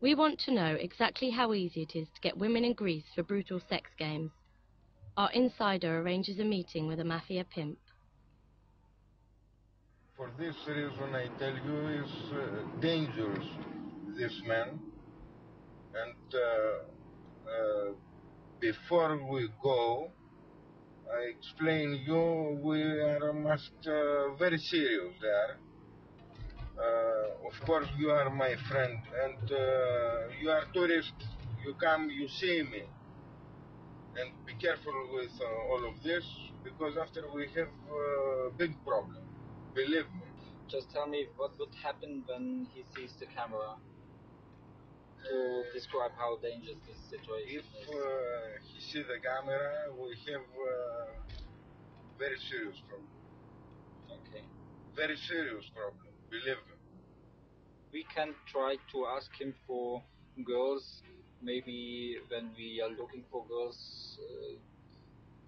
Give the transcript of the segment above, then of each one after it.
We want to know exactly how easy it is to get women in Greece for brutal sex games. Our insider arranges a meeting with a mafia pimp. For this reason, I tell you, is dangerous, this man. And before we go, I explain you, we are very serious there. Of course, you are my friend, and you are tourist. You come, you see me. And be careful with all of this, because after we have a big problem. Believe me. Just tell me what would happen when he sees the camera, to describe how dangerous this situation is. If he sees the camera, we have very serious problem. Okay. Very serious problem, believe me. We can try to ask him for girls, maybe when we are looking for girls,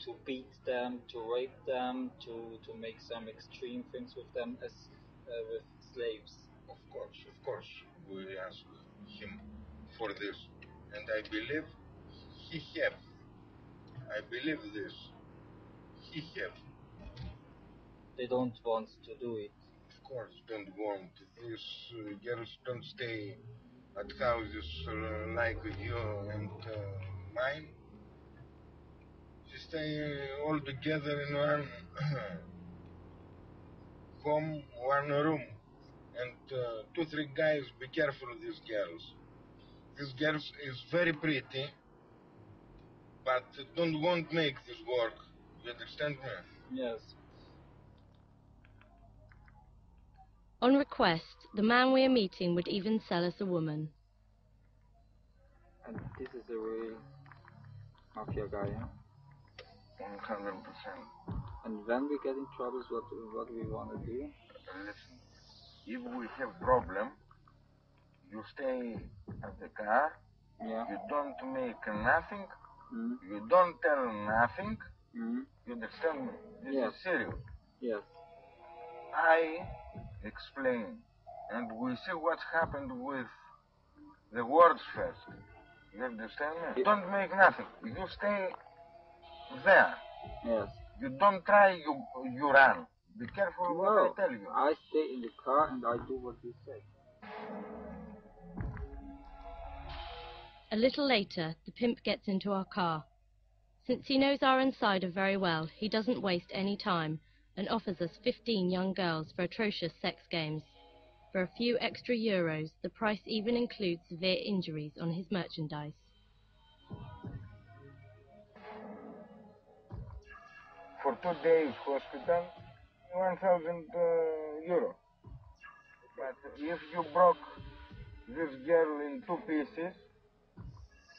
to beat them, to rape them, to make some extreme things with them as with slaves. Of course, we ask him for this. And I believe he have. I believe this. He have. They don't want to do it. Of course, don't want. These girls don't stay at houses like you and mine. They stay all together in one home, one room. And 2, 3 guys, be careful of these girls. This girl is very pretty, but don't want to make this work. You understand me? Yes. On request, the man we are meeting would even sell us a woman. And this is a real mafia guy, yeah? 100%. And when we get in troubles, what do we want to do? Listen, if we have problem, you stay at the car, Yeah. you don't make nothing, Mm. you don't tell nothing, Mm. you understand me? This Yes. is serious. Yes. I explain, and we see what's happened with the words first. You understand me? Yeah. Don't make nothing. You stay there. Yes. You don't try, you run. Be careful what I tell you. I stay in the car and I do what you say. A little later, the pimp gets into our car. Since he knows our insider very well, he doesn't waste any time and offers us 15 young girls for atrocious sex games. For a few extra euros, the price even includes severe injuries on his merchandise. For 2 days hospital, 1,000 euro. But if you broke this girl in 2 pieces,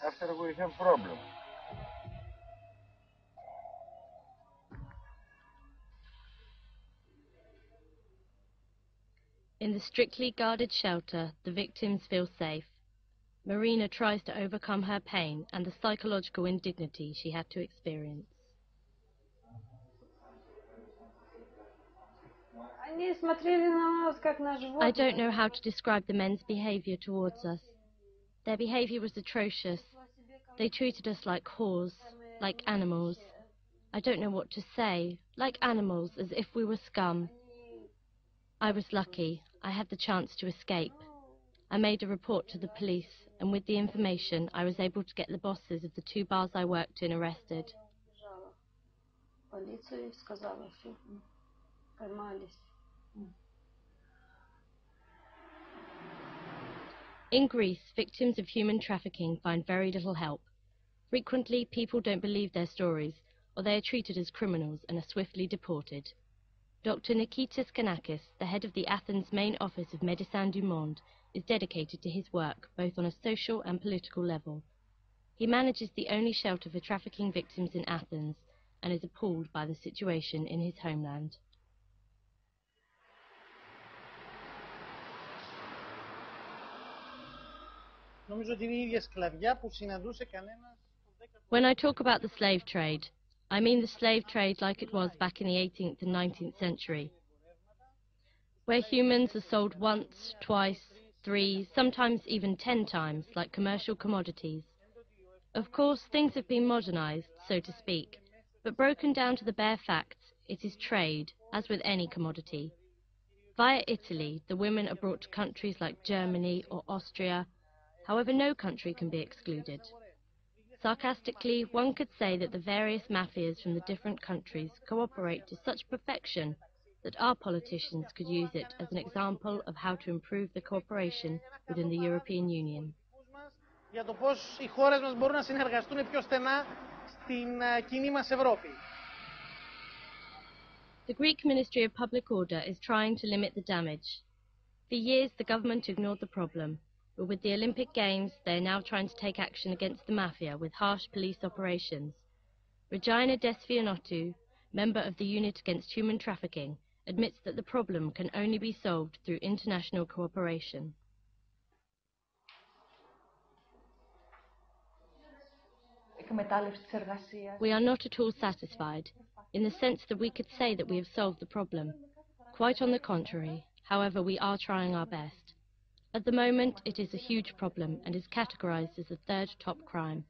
after we have problem. In the strictly guarded shelter, the victims feel safe. Marina tries to overcome her pain and the psychological indignity she had to experience. I don't know how to describe the men's behavior towards us. Their behavior was atrocious. They treated us like whores, like animals. I don't know what to say, like animals, as if we were scum. I was lucky. I had the chance to escape. I made a report to the police, and with the information, I was able to get the bosses of the 2 bars I worked in arrested. In Greece, victims of human trafficking find very little help. Frequently, people don't believe their stories, or they are treated as criminals and are swiftly deported. Dr. Nikitas Kanakis, the head of the Athens main office of Médecins du Monde, is dedicated to his work, both on a social and political level. He manages the only shelter for trafficking victims in Athens, and is appalled by the situation in his homeland. When I talk about the slave trade, I mean the slave trade like it was back in the 18th and 19th century, where humans are sold once, twice, 3, sometimes even 10 times, like commercial commodities. Of course, things have been modernized, so to speak, but broken down to the bare facts, it is trade, as with any commodity. Via Italy, the women are brought to countries like Germany or Austria. However, no country can be excluded. Sarcastically, one could say that the various mafias from the different countries cooperate to such perfection that our politicians could use it as an example of how to improve the cooperation within the European Union. Για το πώς οι χώρες μας μπορούν να συνεργαστούν πιο στενά στην κοινή μας Ευρώπη. The Greek Ministry of Public Order is trying to limit the damage. For years, the government ignored the problem, but with the Olympic Games, they are now trying to take action against the mafia with harsh police operations. Regina Desfionotou, member of the Unit Against Human Trafficking, admits that the problem can only be solved through international cooperation. We are not at all satisfied, in the sense that we could say that we have solved the problem. Quite on the contrary, however, we are trying our best. At the moment, it is a huge problem and is categorized as the third top crime.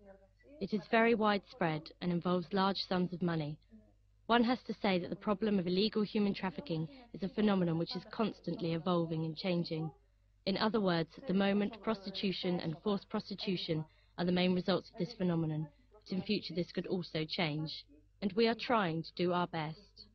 It is very widespread and involves large sums of money. One has to say that the problem of illegal human trafficking is a phenomenon which is constantly evolving and changing. In other words, at the moment, prostitution and forced prostitution are the main results of this phenomenon, but in future this could also change. And we are trying to do our best.